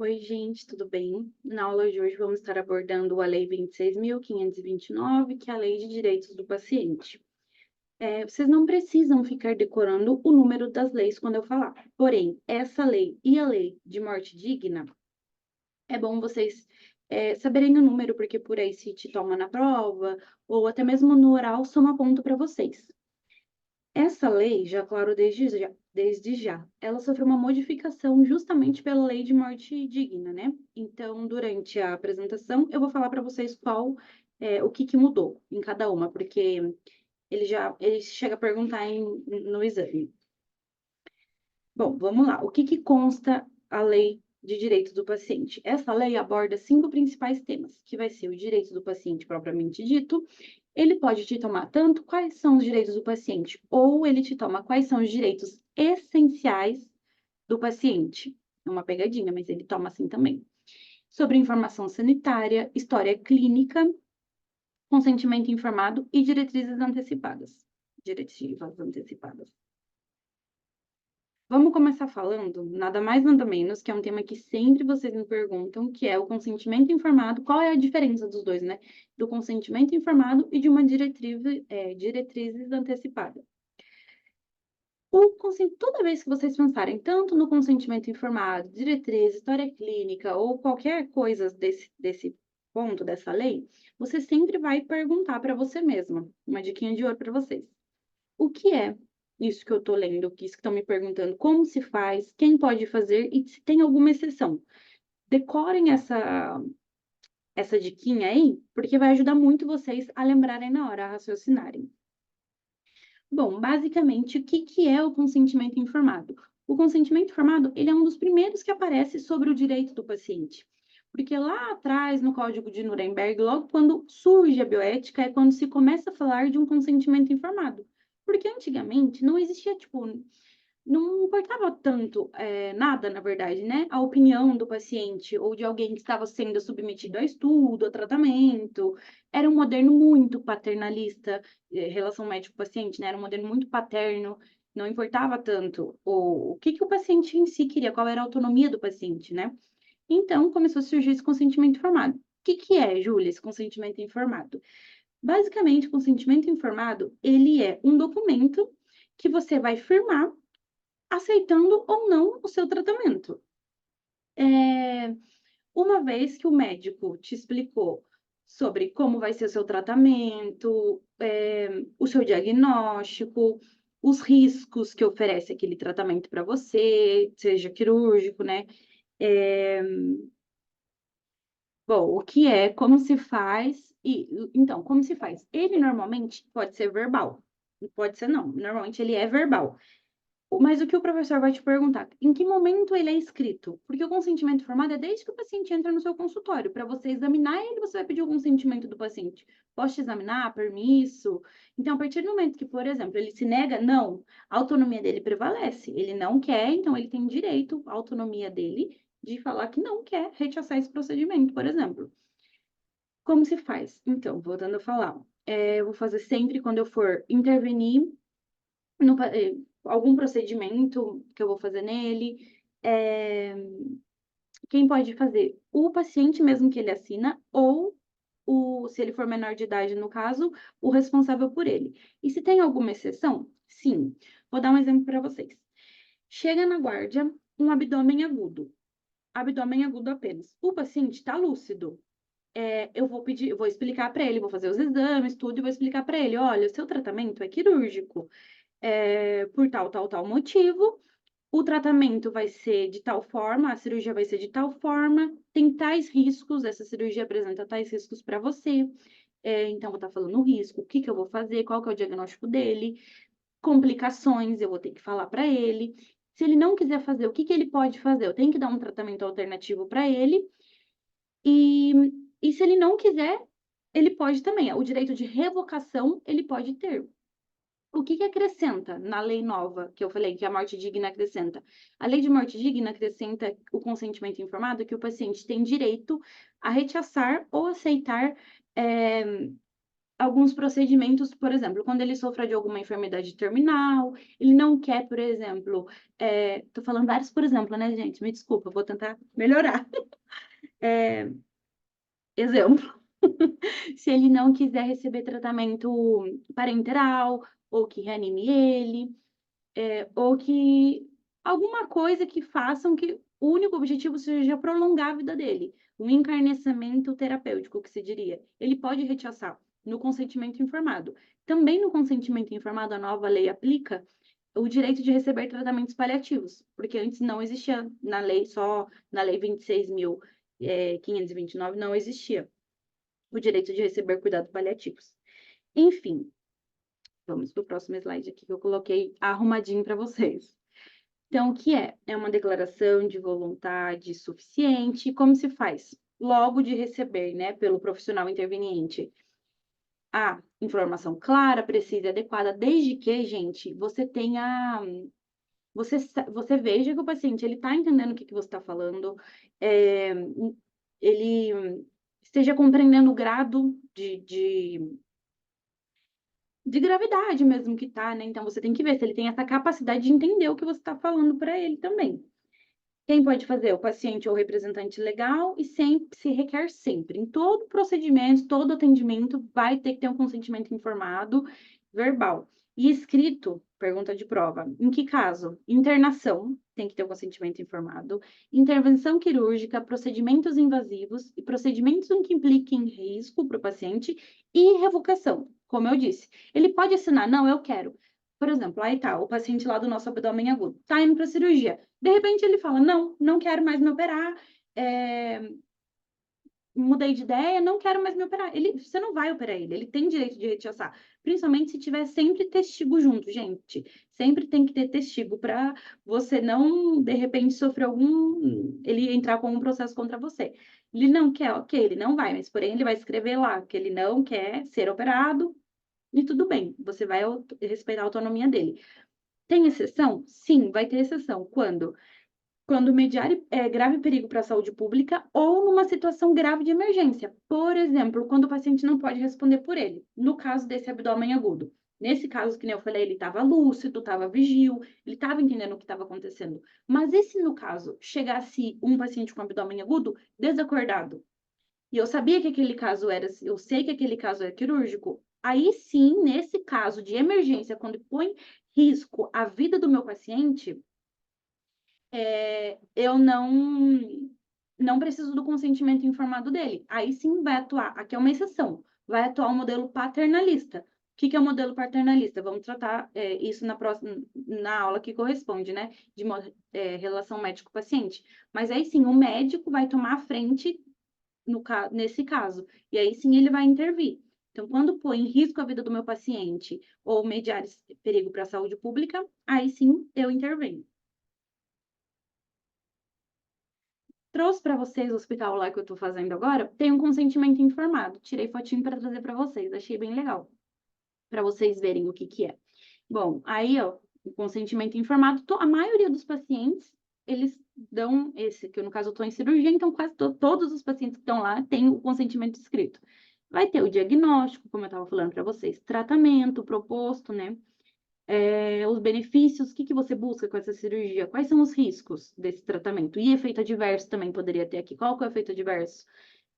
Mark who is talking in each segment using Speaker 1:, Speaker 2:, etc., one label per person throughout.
Speaker 1: Oi, gente, tudo bem? Na aula de hoje vamos estar abordando a Lei 26.529, que é a Lei de Direitos do Paciente. Vocês não precisam ficar decorando o número das leis quando eu falar. Porém, essa lei e a Lei de Morte Digna, é bom vocês saberem o número, porque por aí se te toma na prova, ou até mesmo no oral, soma ponto para vocês. Essa lei, já claro desde já, ela sofreu uma modificação justamente pela Lei de Morte Digna, né? Então, durante a apresentação, eu vou falar para vocês o que mudou em cada uma, porque ele chega a perguntar no exame. Bom, vamos lá. O que consta a Lei de Direitos do Paciente? Essa lei aborda 5 principais temas, que vai ser o direito do paciente propriamente dito. Ele pode te tomar tanto quais são os direitos do paciente, ou ele te toma quais são os direitos essenciais do paciente. É uma pegadinha, mas ele toma assim também. Sobre informação sanitária, história clínica, consentimento informado e diretrizes antecipadas. Diretivas antecipadas. Vamos começar falando, nada mais nada menos, que é um tema que sempre vocês me perguntam, que é o consentimento informado. Qual é a diferença dos dois, né? Do consentimento informado e de uma diretrizes antecipada. Toda vez que vocês pensarem tanto no consentimento informado, diretriz, história clínica ou qualquer coisa desse ponto, dessa lei, você sempre vai perguntar para você mesma, uma diquinha de ouro para vocês. O que é isso que eu estou lendo, que isso que estão me perguntando, como se faz, quem pode fazer e se tem alguma exceção. Decorem essa diquinha aí, porque vai ajudar muito vocês a lembrarem na hora, a raciocinarem. Bom, basicamente, o que é o consentimento informado? O consentimento informado, ele é um dos primeiros que aparece sobre o direito do paciente. Porque lá atrás, no Código de Nuremberg, logo quando surge a bioética, é quando se começa a falar de um consentimento informado. Porque antigamente não existia, tipo, não importava tanto, nada, na verdade, né, a opinião do paciente ou de alguém que estava sendo submetido a estudo, a tratamento. Era um moderno muito paternalista, relação médico-paciente, né, era um modelo muito paterno, não importava tanto o que o paciente em si queria, qual era a autonomia do paciente, né. Então começou a surgir esse consentimento informado. O que é, Júlia, esse consentimento informado? Basicamente, o consentimento informado, ele é um documento que você vai firmar aceitando ou não o seu tratamento. Eh, uma vez que o médico te explicou sobre como vai ser o seu tratamento, o seu diagnóstico, os riscos que oferece aquele tratamento para você, seja quirúrgico, né. Eh, bom, o que é, como se faz então, como se faz? Ele normalmente pode ser verbal, pode ser não, normalmente ele é verbal. Mas o que o professor vai te perguntar, em que momento ele é escrito? Porque o consentimento informado é desde que o paciente entra no seu consultório, para você examinar ele, você vai pedir o consentimento do paciente. Posso te examinar? Permisso? Então, a partir do momento que, por exemplo, ele se nega, não, a autonomia dele prevalece. Ele não quer, então ele tem direito, a autonomia dele, de falar que não quer rechaçar esse procedimento, por exemplo. Como se faz? Então, voltando a falar, eu vou fazer sempre quando eu for intervenir no pa algum procedimento que eu vou fazer nele, eh, quem pode fazer? O paciente mesmo que ele assina ou se ele for menor de idade, no caso, o responsável por ele. E se tem alguma exceção? Sim. Vou dar um exemplo para vocês. Chega na guardia um abdômen agudo apenas. O paciente está lúcido. Eu vou explicar para ele, vou fazer os exames, tudo, e vou explicar para ele: "Olha, o seu tratamento é quirúrgico, por tal motivo, o tratamento vai ser de tal forma, a cirurgia vai ser de tal forma, tem tais riscos, essa cirurgia apresenta tais riscos para você, então vou estar falando o risco, o que que eu vou fazer, qual que é o diagnóstico dele, complicações, eu vou ter que falar para ele. Se ele não quiser fazer, o que que ele pode fazer? Eu tenho que dar um tratamento alternativo para ele, e se ele não quiser, ele pode também, o direito de revocação ele pode ter. O que que acrescenta na lei nova, que eu falei que a morte digna acrescenta? A lei de morte digna acrescenta o consentimento informado, que o paciente tem direito a rechaçar ou aceitar, eh, alguns procedimentos, por exemplo, quando ele sofre de alguma enfermidade terminal, ele não quer, por exemplo, tô falando vários por exemplo, né, gente? Me desculpa, vou tentar melhorar. Exemplo, se ele não quiser receber tratamento parenteral, ou que reanime ele, ou que alguma coisa que façam que o único objetivo seja prolongar a vida dele, um encarnecimento terapêutico, que se diria. Ele pode rechaçar no consentimento informado. Também no consentimento informado, a nova lei aplica o direito de receber tratamentos paliativos, porque antes não existia na lei, só na lei 26.529 não existia o direito de receber cuidados paliativos. Enfim, vamos para o próximo slide aqui que eu coloquei arrumadinho para vocês. Então, o que é? É uma declaração de vontade suficiente. Como se faz? Logo de receber, né, pelo profissional interveniente, a informação clara, precisa e adequada, desde que, gente, você tenha. Você veja que o paciente ele está entendendo o que você está falando, é, ele esteja compreendendo o grado de gravidade mesmo que tá, né? Então você tem que ver se ele tem essa capacidade de entender o que você está falando para ele também. Quem pode fazer? O paciente ou o representante legal e sempre se requer sempre. Em todo procedimento, todo atendimento, vai ter que ter um consentimento informado, verbal. E escrito, pergunta de prova. Em que caso? Internação, tem que ter o consentimento informado. Intervenção quirúrgica, procedimentos invasivos e procedimentos em que impliquem risco para o paciente e revocação, como eu disse. Ele pode assinar, não, eu quero. Por exemplo, aí tá, o paciente lá do nosso abdômen agudo, tá indo para cirurgia. De repente ele fala, não, não quero mais me operar, mudei de ideia, não quero mais me operar. Você não vai operar ele tem direito de rechaçar, principalmente se tiver sempre testigo junto, gente. Sempre tem que ter testigo para você não, de repente, sofrer ele entrar com um processo contra você. Ele não quer, ok, ele não vai, mas porém ele vai escrever lá que ele não quer ser operado e tudo bem, você vai respeitar a autonomia dele. Tem exceção? Sim, vai ter exceção. Quando mediar grave perigo para a saúde pública ou numa situação grave de emergência. Por exemplo, quando o paciente não pode responder por ele. No caso desse abdômen agudo. Nesse caso, que nem eu falei, ele estava lúcido, estava vigil, ele estava entendendo o que estava acontecendo. Mas e se no caso chegasse um paciente com abdômen agudo desacordado? E eu sabia que aquele caso eu sei que aquele caso é quirúrgico. Aí sim, nesse caso de emergência, quando põe em risco a vida do meu paciente, eu não preciso do consentimento informado dele. Aí sim vai atuar, aqui é uma exceção, vai atuar o modelo paternalista. O que é o modelo paternalista? Vamos tratar isso na aula que corresponde, né? De relação médico-paciente. Mas aí sim, o médico vai tomar a frente nesse caso. E aí sim ele vai intervir. Então, quando põe em risco a vida do meu paciente ou mediar perigo para a saúde pública, aí sim eu intervenho. Trouxe para vocês o hospital lá que eu estou fazendo agora, tem um consentimento informado. Tirei fotinho para trazer para vocês, achei bem legal, para vocês verem o que que é. Bom, aí, ó, o consentimento informado, a maioria dos pacientes, eles dão esse, que no caso eu estou em cirurgia, então quase todos os pacientes que estão lá têm o consentimento escrito. Vai ter o diagnóstico, como eu estava falando para vocês, tratamento proposto, né? Os benefícios, o que você busca com essa cirurgia, quais são os riscos desse tratamento, e efeito adverso também poderia ter aqui, qual que é o efeito adverso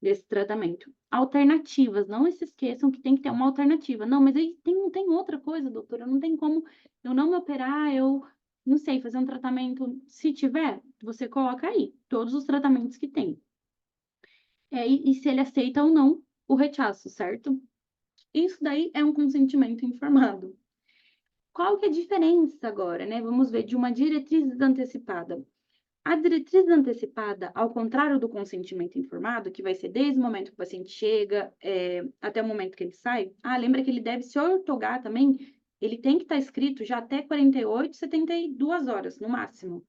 Speaker 1: desse tratamento? Alternativas, não se esqueçam que tem que ter uma alternativa. Não, mas aí tem outra coisa, doutora, não tem como eu não me operar, eu não sei, fazer um tratamento. Se tiver, você coloca aí todos os tratamentos que tem. E se ele aceita ou não o rechaço, certo? Isso daí é um consentimento informado. Qual que é a diferença agora, né? Vamos ver de uma diretriz antecipada. A diretriz antecipada, ao contrário do consentimento informado, que vai ser desde o momento que o paciente chega até o momento que ele sai, lembra que ele deve se ortogar também, ele tem que estar escrito já até 48, 72 horas, no máximo,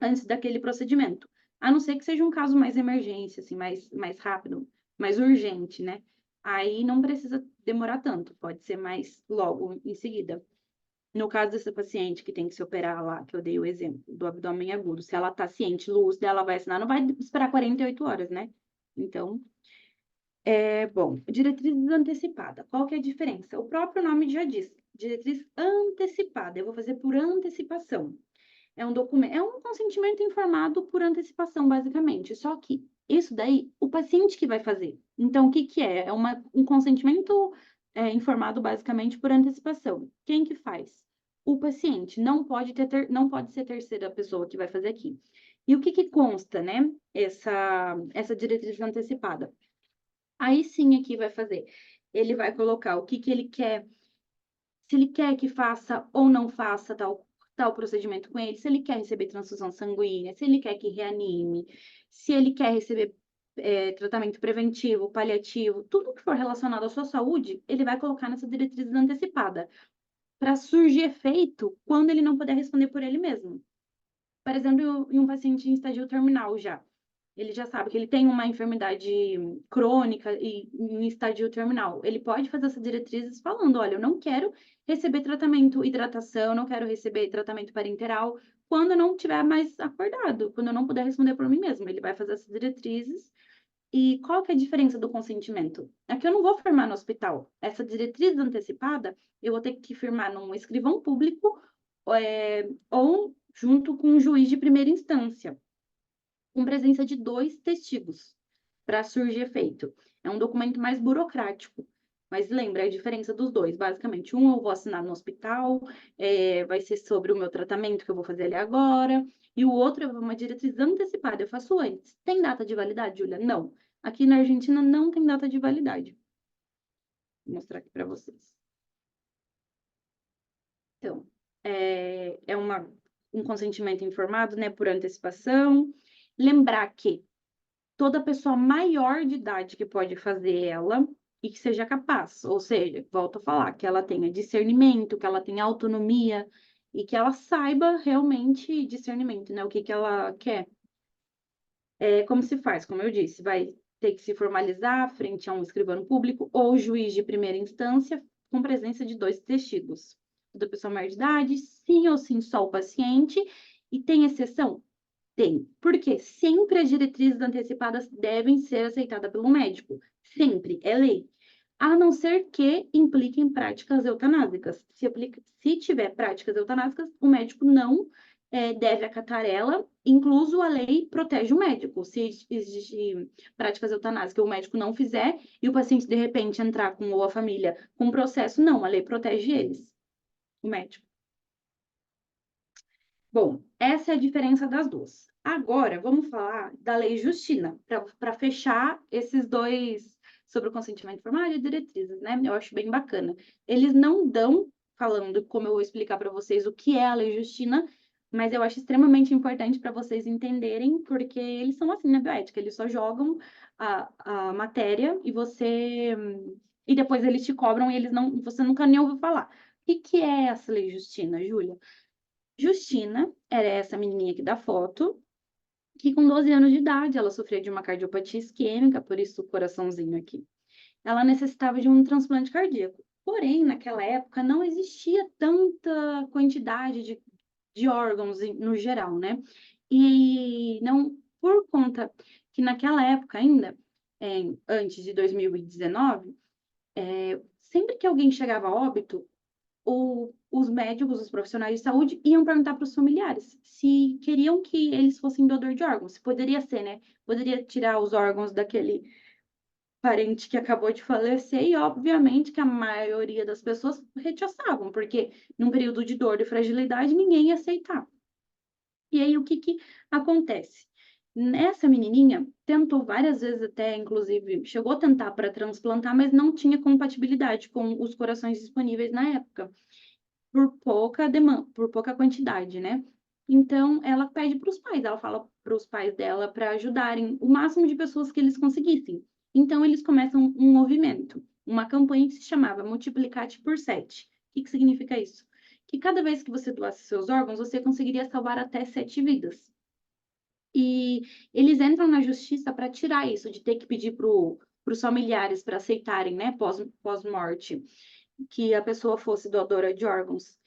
Speaker 1: antes daquele procedimento. A não ser que seja um caso mais emergência, assim, mais rápido, mais urgente, né? Aí não precisa demorar tanto, pode ser mais logo em seguida. No caso dessa paciente que tem que se operar lá, que eu dei o exemplo, do abdômen agudo, se ela tá ciente, lúcida, ela vai assinar, não vai esperar 48 horas, né? Então, Bom, diretrizes antecipada. Qual que é a diferença? O próprio nome já diz, diretriz antecipada. Eu vou fazer por antecipação. É um documento, é um consentimento informado por antecipação, basicamente. Só que isso daí, o paciente que vai fazer. Então, o que que é? É um consentimento informado basicamente por antecipação. Quem que faz? O paciente. Não pode ser terceira pessoa que vai fazer aqui. E o que que consta, né? Essa diretriz antecipada. Aí sim aqui vai fazer. Ele vai colocar o que que ele quer, se ele quer que faça ou não faça tal procedimento com ele, se ele quer receber transfusão sanguínea, se ele quer que reanime, se ele quer receber tratamento preventivo, paliativo, tudo que for relacionado à sua saúde, ele vai colocar nessa diretriz antecipada, para surgir efeito quando ele não puder responder por ele mesmo. Por exemplo, em um paciente em estadio terminal já. Ele já sabe que ele tem uma enfermidade crônica e em estadio terminal. Ele pode fazer essas diretrizes falando: olha, eu não quero receber tratamento hidratação, não quero receber tratamento parenteral quando eu não estiver mais acordado, quando eu não puder responder por mim mesmo. Ele vai fazer essas diretrizes. E qual que é a diferença do consentimento? É que eu não vou firmar no hospital. Essa diretriz antecipada, eu vou ter que firmar num escrivão público ou junto com um juiz de primeira instância com presença de 2 testigos para surgir efeito. É um documento mais burocrático, mas lembra a diferença dos dois. Basicamente, um eu vou assinar no hospital, vai ser sobre o meu tratamento que eu vou fazer ali agora, e o outro é uma diretriz antecipada, eu faço antes. Tem data de validade, Júlia? Não. Aqui na Argentina não tem data de validade. Vou mostrar aqui para vocês. Então, um consentimento informado, né, por antecipação. Lembrar que toda pessoa maior de idade que pode fazer ela e que seja capaz, ou seja, volto a falar, que ela tenha discernimento, que ela tenha autonomia e que ela saiba realmente discernimento, né? O que que ela quer. Como se faz? Como eu disse, vai ter que se formalizar frente a um escrivano público ou juiz de primeira instância com presença de 2 testigos. Toda pessoa maior de idade, sim ou sim só o paciente, e tem exceção? Tem, porque sempre as diretrizes antecipadas devem ser aceitadas pelo médico. Sempre, é lei. A não ser que impliquem práticas eutanásicas. Se tiver práticas eutanásicas, o médico não deve acatar ela, incluso a lei protege o médico. Se existir práticas eutanásicas e o médico não fizer, e o paciente de repente entrar com ou a família com um processo, não, a lei protege eles, o médico. Bom, essa é a diferença das duas. Agora, vamos falar da Lei Justina, para fechar esses dois sobre o consentimento informado e diretrizes, né? Eu acho bem bacana. Eles não dão falando como eu vou explicar para vocês o que é a Lei Justina, mas eu acho extremamente importante para vocês entenderem, porque eles são assim na bioética, eles só jogam a matéria e e depois eles te cobram e você nunca nem ouviu falar. O que é essa Lei Justina, Júlia? Justina era essa menininha aqui da foto, que com 12 anos de idade, ela sofria de uma cardiopatia isquêmica, por isso o coraçãozinho aqui. Ela necessitava de um transplante cardíaco. Porém, naquela época, não existia tanta quantidade de órgãos no geral, né? E não, por conta que naquela época ainda, antes de 2019, sempre que alguém chegava a óbito, os médicos, os profissionais de saúde iam perguntar para os familiares se queriam que eles fossem doador de órgãos, se poderia ser, né? Poderia tirar os órgãos daquele parente que acabou de falecer e, obviamente, que a maioria das pessoas rechaçavam, porque num período de dor e fragilidade ninguém ia aceitar. E aí, o que que acontece? Nessa menininha, tentou várias vezes até, inclusive, chegou a tentar para transplantar, mas não tinha compatibilidade com os corações disponíveis na época por pouca demanda, por pouca quantidade, né? Então, ela pede para os pais, ela fala para os pais dela para ajudarem o máximo de pessoas que eles conseguissem. Então, eles começam um movimento, uma campanha que se chamava Multiplicate por 7. O que significa isso? Que cada vez que você doasse seus órgãos, você conseguiria salvar até 7 vidas. E eles entram na justiça para tirar isso, de ter que pedir para os familiares para aceitarem, né, pós-morte, que a pessoa fosse doadora de órgãos.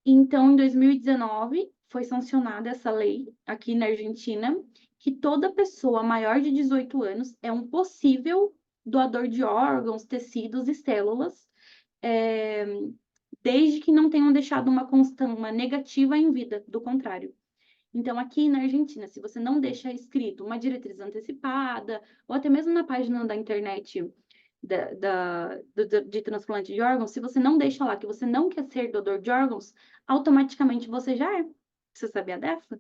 Speaker 1: Então, em 2019, foi sancionada essa lei aqui na Argentina, que toda pessoa maior de 18 anos é um possível doador de órgãos, tecidos e células, desde que não tenham deixado uma negativa em vida, do contrário. Então, aqui na Argentina, se você não deixa escrito uma diretriz antecipada, ou até mesmo na página da internet de transplante de órgãos, se você não deixa lá que você não quer ser doador de órgãos, automaticamente você já é. Você sabia dessa?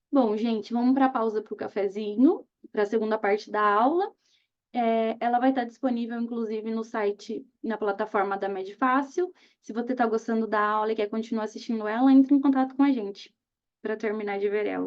Speaker 1: Bom, gente, vamos para a pausa para o cafezinho, para a segunda parte da aula. Ela vai estar disponível, inclusive, no site, na plataforma da Medfácil. Se você está gostando da aula e quer continuar assistindo ela, entre em contato com a gente para terminar de ver ela.